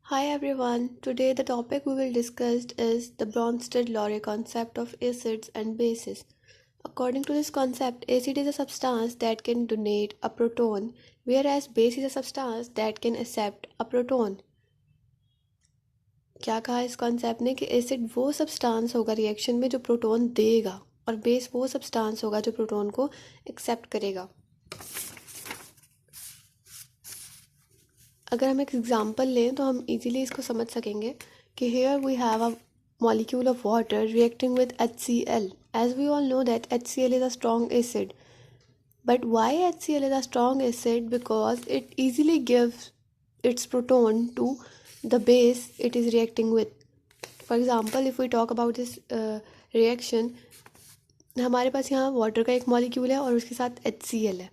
Hi everyone. Today the topic we will discuss is the Bronsted-Lowry concept of acids and bases. According to this concept, acid is a substance that can donate a proton, whereas base is a substance that can accept a proton. क्या कहा इस concept ने कि acid वो substance होगा reaction में जो proton देगा और बेस वो सब्सटेंस होगा जो प्रोटॉन को एक्सेप्ट करेगा। अगर हम एक एग्जांपल लें तो हम इजीली इसको समझ सकेंगे कि here we have a molecule of water reacting with HCl. As we all know that HCl is a strong acid. But why HCl is a strong acid? Because it easily gives its proton to the base it is reacting with. For example, if we talk about this reaction, हमारे पास यहाँ water का एक molecule है और उसके साथ HCl है।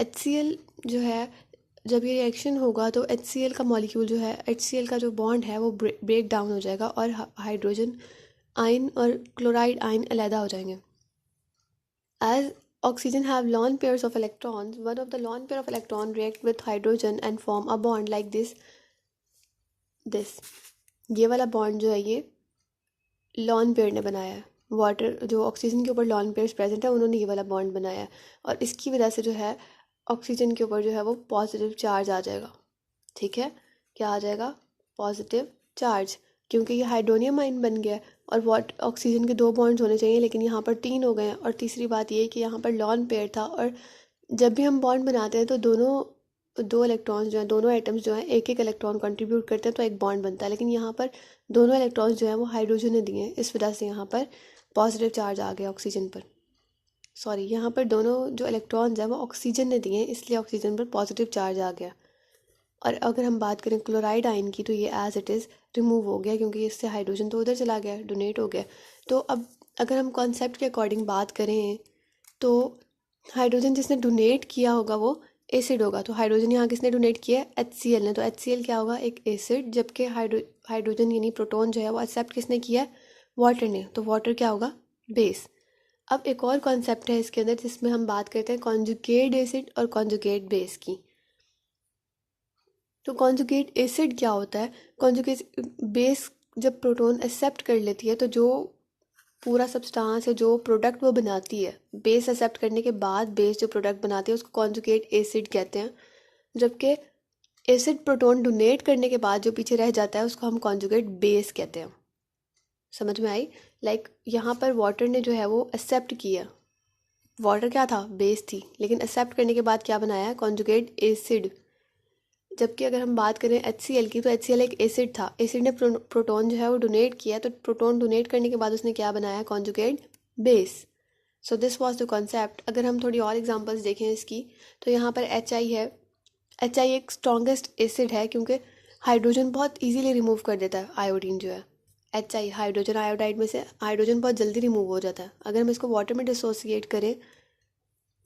HCl जो है जब ये रिएक्शन होगा तो HCl का मॉलिक्यूल जो है HCl का जो बॉन्ड है वो ब्रेक डाउन हो जाएगा और हाइड्रोजन आयन और क्लोराइड आयन अलग हो जाएंगे। As oxygen have lone pairs of electrons, one of the lone pair of electron react with hydrogen and form a bond like this. ये वाला बॉन्ड जो है ये लॉन पेयर ने बनाया है। वाटर जो ऑक्सीजन के ऊपर लॉन पेयर्स प्रेजेंट है उन्होंने ये वाला बॉन्ड बनाया है और इसकी वजह से जो है ऑक्सीजन के ऊपर जो है वो पॉजिटिव चार्ज आ जाएगा। ठीक है, क्या आ जाएगा? पॉजिटिव चार्ज, क्योंकि ये हाइड्रोनियम आयन बन गया और ऑक्सीजन के 2 बॉन्ड्स होने चाहिए लेकिन यहाँ पर 3 हो गए हैं। और तीसरी बात ये कि यहाँ पर लॉन पेयर था और जब भी हम बॉन्ड बनाते हैं तो दो इलेक्ट्रॉन्स जो हैं, दोनों एटम्स जो हैं एक एक इलेक्ट्रॉन कंट्रीब्यूट करते हैं तो एक बॉन्ड बनता है। लेकिन यहाँ पर दोनों इलेक्ट्रॉन्स जो हैं वो हाइड्रोजन ने दिए हैं, इस वजह से यहाँ पर पॉजिटिव चार्ज आ गया ऑक्सीजन पर। सॉरी, यहाँ पर दोनों जो इलेक्ट्रॉन्स हैं वो ऑक्सीजन ने दिए हैं, इसलिए ऑक्सीजन पर पॉजिटिव चार्ज आ गया। और अगर हम बात करें क्लोराइड आयन की तो ये एज इट इज़ रिमूव हो गया क्योंकि इससे हाइड्रोजन तो उधर चला गया, डोनेट हो गया। तो अब अगर हम कॉन्सेप्ट के अकॉर्डिंग बात करें तो हाइड्रोजन जिसने डोनेट किया होगा वो एसिड होगा। तो हाइड्रोजन यहाँ किसने डोनेट किया है? HCl ने। तो HCl क्या होगा? एक एसिड। जबकि हाइड्रोजन यानी प्रोटॉन जो है वो एक्सेप्ट किसने किया है? वाटर ने। तो वाटर क्या होगा? बेस। अब एक और कॉन्सेप्ट है इसके अंदर जिसमें हम बात करते हैं कॉन्जुगेट एसिड और कॉन्जुगेट बेस की। तो कॉन्जुगेट एसिड क्या होता है? कॉन्जुगेट बेस जब प्रोटॉन एक्सेप्ट कर लेती है तो जो पूरा सब्सटेंस है, जो प्रोडक्ट वो बनाती है, बेस एक्सेप्ट करने के बाद बेस जो प्रोडक्ट बनाती है उसको कॉन्जुगेट एसिड कहते हैं। जबकि एसिड प्रोटॉन डोनेट करने के बाद जो पीछे रह जाता है उसको हम कॉन्जुगेट बेस कहते हैं। समझ में आई? लाइक यहाँ पर वाटर ने जो है वो एक्सेप्ट किया। वाटर क्या था? बेस थी, लेकिन एक्सेप्ट करने के बाद क्या बनाया है? Conjugate acid. जबकि अगर हम बात करें HCl की तो HCl एक एसिड था। एसिड ने प्रोटॉन जो है वो डोनेट किया, तो प्रोटॉन डोनेट करने के बाद उसने क्या बनाया? Conjugate base. So this was the concept. अगर हम थोड़ी और एग्जांपल्स देखें इसकी तो यहाँ पर HI है। HI एक स्ट्रॉन्गेस्ट एसिड है क्योंकि हाइड्रोजन बहुत ईजीली रिमूव कर देता है। आयोडीन जो है HI, हाइड्रोजन आयोडाइड में से हाइड्रोजन बहुत जल्दी रिमूव हो जाता है। अगर हम इसको वाटर में डिसोसिएट करें,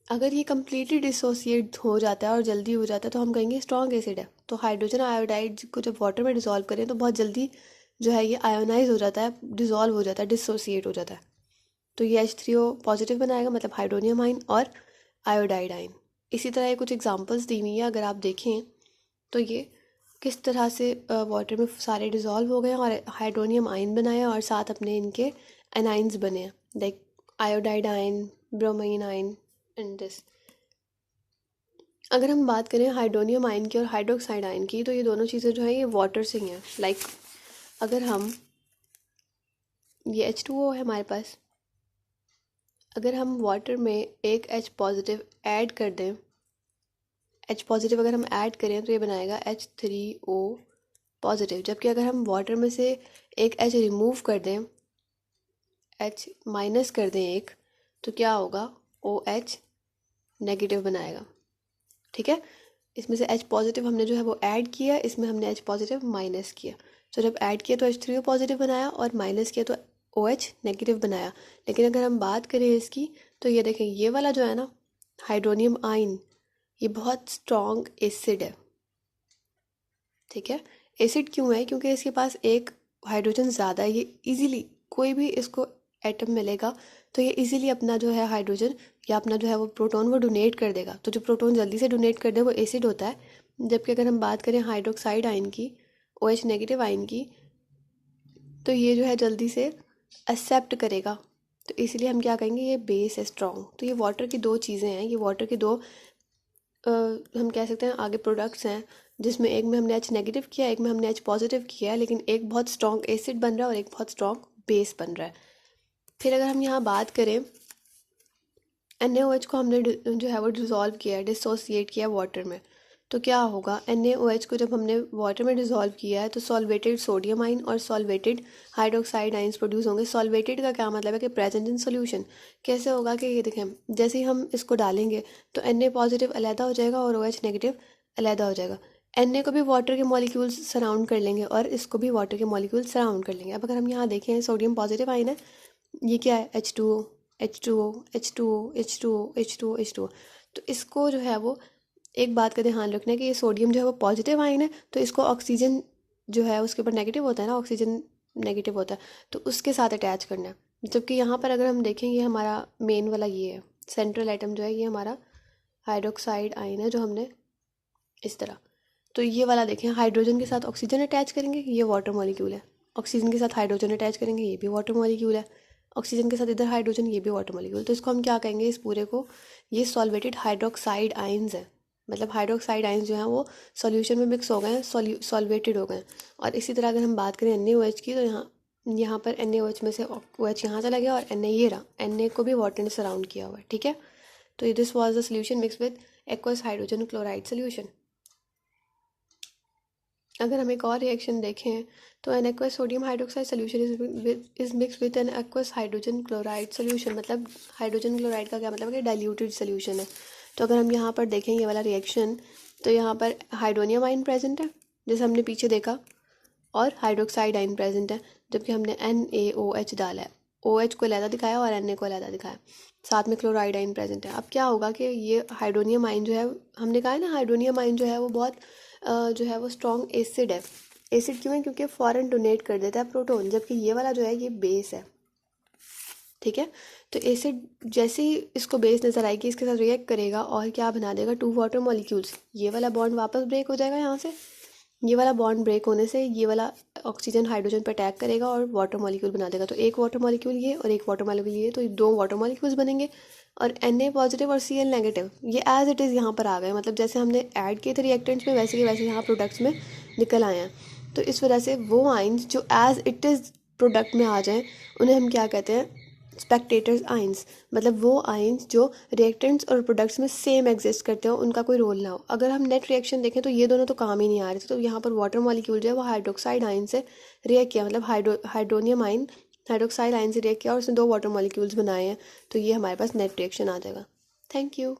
अगर ये कम्प्लीटली डिसोसिएट हो जाता है और जल्दी हो जाता है तो हम कहेंगे स्ट्रॉन्ग एसिड है। तो हाइड्रोजन आयोडाइड को जब वाटर में डिसॉल्व करें तो बहुत जल्दी जो है ये आयोनाइज हो जाता है, डिसॉल्व हो जाता है, डिसोसिएट हो जाता है। तो ये H3O पॉजिटिव बनाएगा, मतलब हाइड्रोनियम आयन और आयोडाइड आयन। इसी तरह ये कुछ एग्जांपल्स दी हुई है, अगर आप देखें तो ये किस तरह से वाटर में सारे डिसॉल्व हो गए और हाइड्रोनियम आयन बनाया और साथ अपने इनके एनाइंस बने हैं, like iodide ion, bromine ion and this. अगर हम बात करें हाइड्रोनियम आयन की और हाइड्रोक्साइड आयन की तो ये दोनों चीज़ें जो हैं ये वाटर से ही हैं। लाइक अगर हम ये H2O है हमारे पास, अगर हम वाटर में एक H पॉजिटिव ऐड कर दें, H पॉजिटिव अगर हम ऐड करें तो ये बनाएगा H3O पॉजिटिव। जबकि अगर हम वाटर में से एक H रिमूव कर दें, H माइनस कर दें एक, तो क्या होगा? OH नेगेटिव बनाएगा। ठीक है, इसमें से H पॉजिटिव हमने जो है वो ऐड किया, इसमें हमने H पॉजिटिव माइनस किया। तो जब ऐड किया तो H3O पॉजिटिव बनाया और माइनस किया तो OH नेगेटिव बनाया। लेकिन अगर हम बात करें इसकी तो ये देखें, ये वाला जो है ना हाइड्रोनियम आयन, ये बहुत स्ट्रॉन्ग एसिड है। ठीक है, एसिड क्यों है? क्योंकि इसके पास एक हाइड्रोजन ज़्यादा है। ये इजीली कोई भी इसको एटम मिलेगा तो ये इजीली अपना जो है हाइड्रोजन या अपना जो है वो प्रोटॉन वो डोनेट कर देगा। तो जो प्रोटॉन जल्दी से डोनेट कर दे वो एसिड होता है। जबकि अगर हम बात करें हाइड्रोक्साइड आयन की, OH नेगेटिव आयन की, तो ये जो है जल्दी से एक्सेप्ट करेगा। तो इसलिए हम क्या कहेंगे, ये बेस है स्ट्रॉन्ग। तो ये वाटर की दो चीज़ें हैं, ये वाटर की दो हम कह सकते हैं आगे प्रोडक्ट्स हैं, जिसमें एक में हमने H नेगेटिव किया, एक में हमने H पॉजिटिव किया है, लेकिन एक बहुत स्ट्रॉन्ग एसिड बन रहा है और एक बहुत स्ट्रॉन्ग बेस बन रहा है। फिर अगर हम यहाँ बात करें, NaOH को हमने जो है वो डिज़ोल्व किया है, डिसोसिएट किया वाटर में, तो क्या होगा, NaOH को जब हमने वाटर में डिज़ोल्व किया है तो सॉल्वेटेड सोडियम आइन और सॉल्वेटेड हाइड्रोक्साइड आइंस प्रोड्यूस होंगे। सॉल्वेटेड का क्या मतलब है कि प्रेजेंट इन सोल्यूशन। कैसे होगा कि ये देखें, जैसे ही हम इसको डालेंगे तो Na पॉजिटिव अलहदा हो जाएगा और OH नेगेटिव अलहदा हो जाएगा। Na को भी वाटर के मॉलिक्यूल्स सराउंड कर लेंगे और इसको भी वाटर के मॉलिक्यूल्स सराउंड कर लेंगे। अब अगर हम यहाँ देखें, सोडियम पॉजिटिव आइन है, ये क्या है, H2O H2O H2O H2O H2O H2O। तो इसको जो है वो एक बात का ध्यान रखना है कि ये सोडियम जो है वो पॉजिटिव आयन है, तो इसको ऑक्सीजन जो है उसके ऊपर नेगेटिव होता है ना, ऑक्सीजन नेगेटिव होता है, तो उसके साथ अटैच करना है। जबकि यहाँ पर अगर हम देखें, ये हमारा मेन वाला ये है, सेंट्रल एटम जो है ये हमारा हाइड्रोक्साइड आयन है जो हमने इस तरह, तो ये वाला देखें, हाइड्रोजन के साथ ऑक्सीजन अटैच करेंगे, ये वाटर मॉलिक्यूल है। ऑक्सीजन के साथ हाइड्रोजन अटैच करेंगे, ये भी वाटर मॉलिक्यूल है। ऑक्सीजन के साथ इधर हाइड्रोजन, ये भी वाटर मॉलिक्यूल। तो इसको हम क्या कहेंगे, इस पूरे को, ये सॉल्वेटेड हाइड्रोक्साइड आइंस है। मतलब हाइड्रोक्साइड आइंस जो हैं वो सॉल्यूशन में मिक्स हो गए हैं, सॉल्वेटेड हो गए हैं। और इसी तरह अगर हम बात करें NaOH की, तो यहाँ पर NaOH में से OH यहाँ चला गया और Na ये रहा, Na को भी वाटर ने सराउंड किया हुआ है, ठीक है। तो this was the solution mix with aqueous hydrogen chloride solution. अगर हम एक और रिएक्शन देखें, तो an aqueous sodium hydroxide solution is mix with an aqueous hydrogen chloride solution. मतलब हाइड्रोजन क्लोराइड का क्या मतलब है कि डाइल्यूटेड सोल्यूशन है। तो अगर हम यहाँ पर देखें ये वाला रिएक्शन, तो यहाँ पर हाइड्रोनियम आयन प्रेजेंट है जैसे हमने पीछे देखा, और हाइड्रोक्साइड आयन प्रेजेंट है, जबकि हमने NaOH डाला है। OH को अलहदा दिखाया और Na को अलहदा दिखाया, साथ में क्लोराइड आयन प्रेजेंट है। अब क्या होगा कि ये हाइड्रोनियम आयन जो है, हमने कहा है ना हाइड्रोनियम आयन जो है वो बहुत जो है वो स्ट्रॉन्ग एसिड है। एसिड क्यों है, क्योंकि फॉरन डोनेट कर देता है प्रोटॉन, जबकि ये वाला जो है ये बेस है, ठीक है। तो एसिड जैसे ही इसको बेस नज़र आएगी, इसके साथ रिएक्ट करेगा और क्या बना देगा, 2 वाटर मॉलिक्यूल्स। ये वाला बॉन्ड वापस ब्रेक हो जाएगा यहाँ से, ये वाला बॉन्ड ब्रेक होने से ये वाला ऑक्सीजन हाइड्रोजन पर अटैक करेगा और वाटर मॉलिक्यूल बना देगा। तो एक वाटर मॉलिक्यूल ये और एक वाटर मॉलिक्यूल ये, तो 2 वाटर मॉलिक्यूल्स बनेंगे। और Na पॉजिटिव और Cl नेगेटिव ये एज इट इज़ यहाँ पर आ गए, मतलब जैसे हमने ऐड किए थे रिएक्टेंट्स में, वैसे के वैसे यहाँ प्रोडक्ट्स में निकल आए हैं। तो इस वजह से वो आइंस जो एज इट इज़ प्रोडक्ट में आ जाएं, उन्हें हम क्या कहते हैं, स्पेक्टेटर्स आइंस। मतलब वो आइंस जो रिएक्टेंट्स और प्रोडक्ट्स में सेम एग्जिस्ट करते हो, उनका कोई रोल ना हो। अगर हम नेट रिएक्शन देखें तो ये दोनों तो काम ही नहीं आ रहे थे। तो यहाँ पर वाटर मॉलिक्यूल जो है वो हाइड्रोक्साइड आयन से रिएक्ट किया, मतलब हाइड्रोनियम आयन हाइड्रोक्साइड आयन से रिएक्ट किया और उसने 2 वाटर मॉलिक्यूल्स बनाए हैं। तो ये हमारे पास नेट रिएक्शन आ जाएगा। Thank you.